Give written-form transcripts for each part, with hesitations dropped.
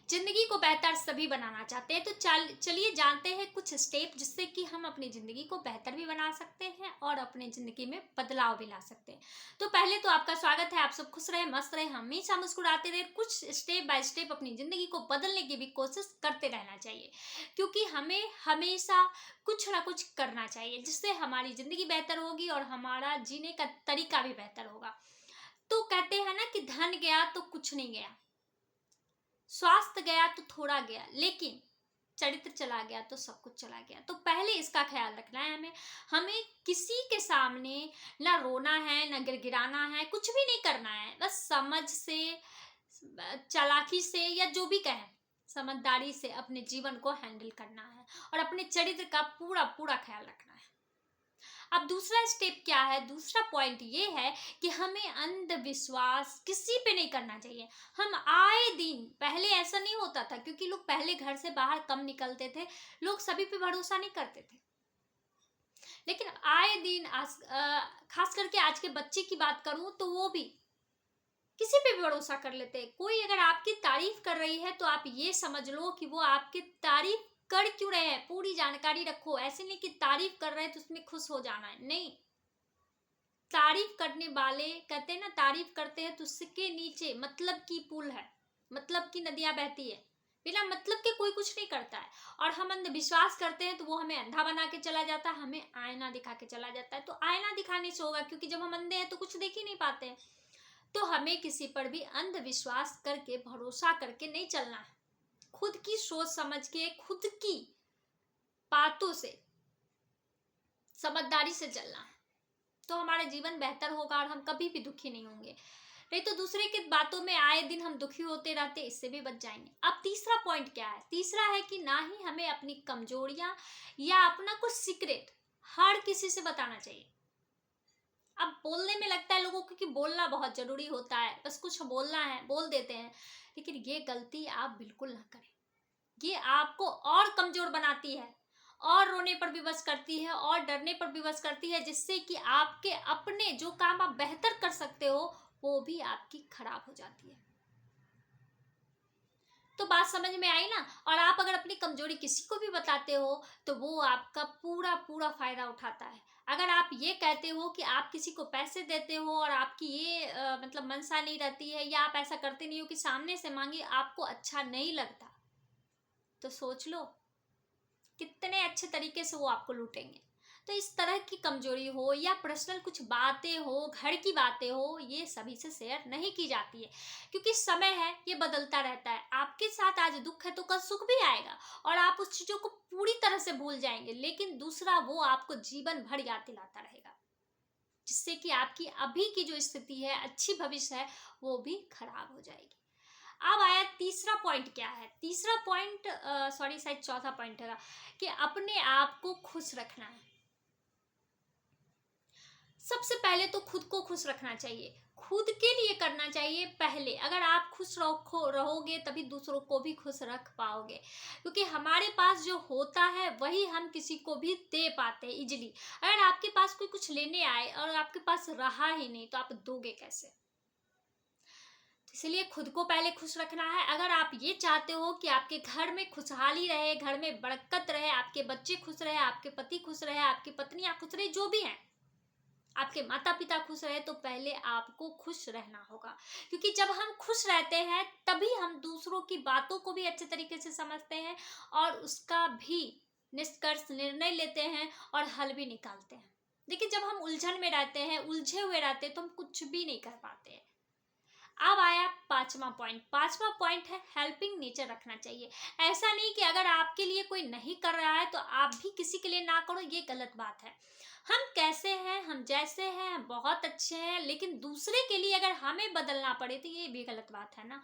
जिंदगी को बेहतर सभी बनाना चाहते हैं, तो चलिए जानते हैं कुछ स्टेप जिससे कि हम अपनी जिंदगी को बेहतर भी बना सकते हैं और अपनी जिंदगी में बदलाव भी ला सकते हैं। तो पहले तो आपका स्वागत है। आप सब खुश रहे, मस्त रहे, हमेशा मुस्कुराते रहे। कुछ स्टेप बाय स्टेप अपनी जिंदगी को बदलने की भी कोशिश करते रहना चाहिए, क्योंकि हमें हमेशा कुछ ना कुछ करना चाहिए जिससे हमारी जिंदगी बेहतर होगी और हमारा जीने का तरीका भी बेहतर होगा। तो कहते हैं ना कि धन गया तो कुछ नहीं गया, स्वास्थ्य गया तो थोड़ा गया, लेकिन चरित्र चला गया तो सब कुछ चला गया। तो पहले इसका ख्याल रखना है हमें। हमें किसी के सामने ना रोना है, ना गिड़गिड़ाना है, कुछ भी नहीं करना है। बस समझ से, चालाकी से, या जो भी कहें, समझदारी से अपने जीवन को हैंडल करना है और अपने चरित्र का पूरा पूरा ख्याल रखना है। अब दूसरा स्टेप क्या है? दूसरा पॉइंट ये है कि हमें अंधविश्वास किसी पे नहीं करना चाहिए। हम आए दिन, पहले ऐसा नहीं होता था क्योंकि लोग पहले घर से बाहर कम निकलते थे, लोग सभी पे भरोसा नहीं करते थे। लेकिन आए दिन खास करके आज के बच्चे की बात करूं तो वो भी किसी पे भी भरोसा कर लेते हैं। कोई अगर आपकी तारीफ कर रही है तो आप ये समझ लो कि वो आपकी तारीफ कर क्यों रहे हैं, पूरी जानकारी रखो। ऐसे नहीं कि तारीफ कर रहे हैं तो उसमें खुश हो जाना है, नहीं। तारीफ करने वाले कहते हैं ना, तारीफ करते हैं तो उसके नीचे मतलब की पुल है, मतलब की नदियां बहती है। बिना मतलब के कोई कुछ नहीं करता है। और हम अंधविश्वास करते हैं तो वो हमें अंधा बना के चला जाता है, हमें आईना दिखा के चला जाता है। तो आईना दिखाने से होगा, क्योंकि जब हम अंधे हैं तो कुछ देख ही नहीं पाते हैं। तो हमें किसी पर भी अंधविश्वास करके, भरोसा करके नहीं चलना है। खुद की सोच समझ के, खुद की बातों से, समझदारी से चलना है, तो हमारा जीवन बेहतर होगा और हम कभी भी दुखी नहीं होंगे। नहीं तो दूसरे की बातों में आए दिन हम दुखी होते रहते, इससे भी बच जाएंगे। अब तीसरा पॉइंट क्या है? तीसरा है कि ना ही हमें अपनी कमजोरियां या अपना कुछ सीक्रेट हर किसी से बताना चाहिए। अब बोलने में लगता है लोगों को कि बोलना बहुत जरूरी होता है, बस कुछ बोलना है बोल देते हैं, लेकिन ये गलती आप बिल्कुल ना करें। ये आपको और कमजोर बनाती है, और रोने पर विवश करती है, और डरने पर विवश करती है, जिससे कि आपके अपने जो काम आप बेहतर कर सकते हो वो भी आपकी खराब हो जाती है। तो बात समझ में आई ना? और आप अगर अपनी कमजोरी किसी को भी बताते हो तो वो आपका पूरा पूरा फायदा उठाता है। अगर आप ये कहते हो कि आप किसी को पैसे देते हो और आपकी ये मतलब मनसा नहीं रहती है, या आप ऐसा करते नहीं हो कि सामने से मांगे, आपको अच्छा नहीं लगता, तो सोच लो कितने अच्छे तरीके से वो आपको लूटेंगे। तो इस तरह की कमजोरी हो या पर्सनल कुछ बातें हो, घर की बातें हो, ये सभी से शेयर नहीं की जाती है, क्योंकि समय है, ये बदलता रहता है। आपके साथ आज दुख है तो कल सुख भी आएगा और आप उस चीजों को पूरी तरह से भूल जाएंगे, लेकिन दूसरा वो आपको जीवन भर याद दिलाता रहेगा, जिससे कि आपकी अभी की जो स्थिति है, अच्छी भविष्य है, वो भी खराब हो जाएगी। अब आया तीसरा पॉइंट। क्या है तीसरा पॉइंट? सॉरी, शायद चौथा पॉइंट है कि अपने आप को खुश रखना है। सबसे पहले तो खुद को खुश रखना चाहिए, खुद के लिए करना चाहिए पहले। अगर आप खुश रहोगे तभी दूसरों को भी खुश रख पाओगे, क्योंकि हमारे पास जो होता है वही हम किसी को भी दे पाते हैं इजिली। अगर आपके पास कोई कुछ लेने आए और आपके पास रहा ही नहीं तो आप दोगे कैसे? इसलिए खुद को पहले खुश रखना है। अगर आप ये चाहते हो कि आपके घर में खुशहाली रहे, घर में बरकत रहे, आपके बच्चे खुश रहे, आपके पति खुश रहे, आपकी पत्नियां खुश रहे, जो भी हैं, आपके माता पिता खुश रहे, तो पहले आपको खुश रहना होगा। क्योंकि जब हम खुश रहते हैं तभी हम दूसरों की बातों को भी अच्छे तरीके से समझते हैं और उसका भी निष्कर्ष निर्णय लेते हैं और हल भी निकालते हैं। लेकिन जब हम उलझन में रहते हैं, उलझे हुए रहते हैं, तो हम कुछ भी नहीं कर पाते हैं। अब आया पांचवा पॉइंट। पांचवा पॉइंट है हेल्पिंग नेचर रखना चाहिए। ऐसा नहीं कि अगर आपके लिए कोई नहीं कर रहा है तो आप भी किसी के लिए ना करो, ये गलत बात है। हम कैसे हैं, हम जैसे हैं, हम बहुत अच्छे हैं, लेकिन दूसरे के लिए अगर हमें बदलना पड़े तो ये भी गलत बात है ना।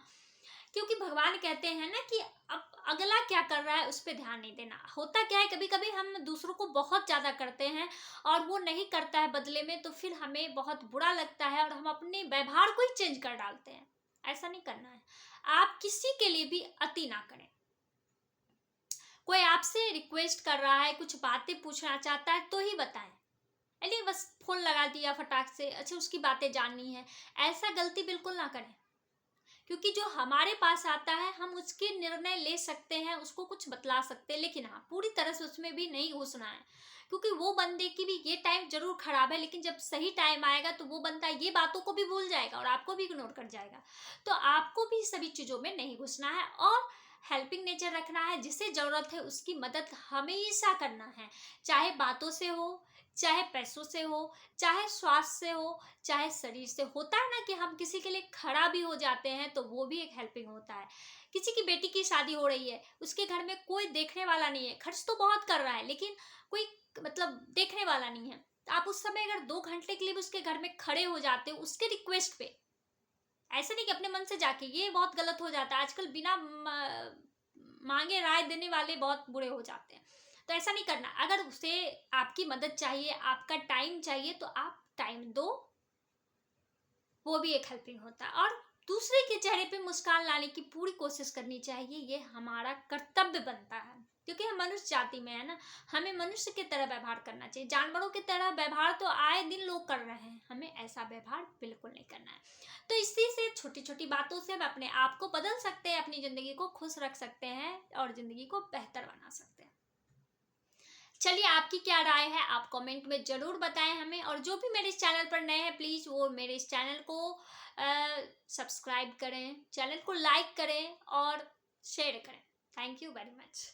क्योंकि भगवान कहते हैं ना कि अब अगला क्या कर रहा है उस पर ध्यान नहीं देना। होता क्या है, कभी कभी हम दूसरों को बहुत ज्यादा करते हैं और वो नहीं करता है बदले में, तो फिर हमें बहुत बुरा लगता है और हम अपने व्यवहार को ही चेंज कर डालते हैं। ऐसा नहीं करना है। आप किसी के लिए भी अति ना करें। कोई आपसे रिक्वेस्ट कर रहा है, कुछ बातें पूछना चाहता है तो ही बताएं। अरे बस फोन लगा दिया फटाक से, अच्छा उसकी बातें जाननी है, ऐसा गलती बिल्कुल ना करें। क्योंकि जो हमारे पास आता है हम उसके निर्णय ले सकते हैं, उसको कुछ बतला सकते हैं, लेकिन हाँ पूरी तरह से उसमें भी नहीं घुसना है, क्योंकि वो बंदे की भी ये टाइम जरूर खराब है, लेकिन जब सही टाइम आएगा तो वो बंदा ये बातों को भी भूल जाएगा और आपको भी इग्नोर कर जाएगा। तो आपको भी सभी चीज़ों में नहीं घुसना है और हेल्पिंग नेचर रखना है। जिसे ज़रूरत है उसकी मदद हमेशा करना है, चाहे बातों से हो, चाहे पैसों से हो, चाहे स्वास्थ्य से हो, चाहे शरीर से। होता है ना कि हम किसी के लिए खड़ा भी हो जाते हैं तो वो भी एक हेल्पिंग होता है। किसी की बेटी की शादी हो रही है, उसके घर में कोई देखने वाला नहीं है, खर्च तो बहुत कर रहा है लेकिन कोई मतलब देखने वाला नहीं है, तो आप उस समय अगर 2 घंटे के लिए भी उसके घर में खड़े हो जाते हो उसके रिक्वेस्ट पे, ऐसे नहीं कि अपने मन से जाके, ये बहुत गलत हो जाता है आजकल। बिना मांगे राय देने वाले बहुत बुरे हो जाते हैं, तो ऐसा नहीं करना। अगर उसे आपकी मदद चाहिए, आपका टाइम चाहिए, तो आप टाइम दो, वो भी एक हेल्पिंग होता है। और दूसरे के चेहरे पे मुस्कान लाने की पूरी कोशिश करनी चाहिए, ये हमारा कर्तव्य बनता है, क्योंकि हम मनुष्य जाति में है ना, हमें मनुष्य की तरह व्यवहार करना चाहिए। जानवरों की तरह व्यवहार तो आए दिन लोग कर रहे हैं, हमें ऐसा व्यवहार बिल्कुल नहीं करना है। तो इसी से छोटी छोटी बातों से हम अपने आप को बदल सकते हैं, अपनी जिंदगी को खुश रख सकते हैं और जिंदगी को बेहतर बना सकते हैं। चलिए, आपकी क्या राय है आप कमेंट में ज़रूर बताएं हमें। और जो भी मेरे इस चैनल पर नए हैं प्लीज़ वो मेरे इस चैनल को सब्सक्राइब करें, चैनल को लाइक करें और शेयर करें। Thank you very much.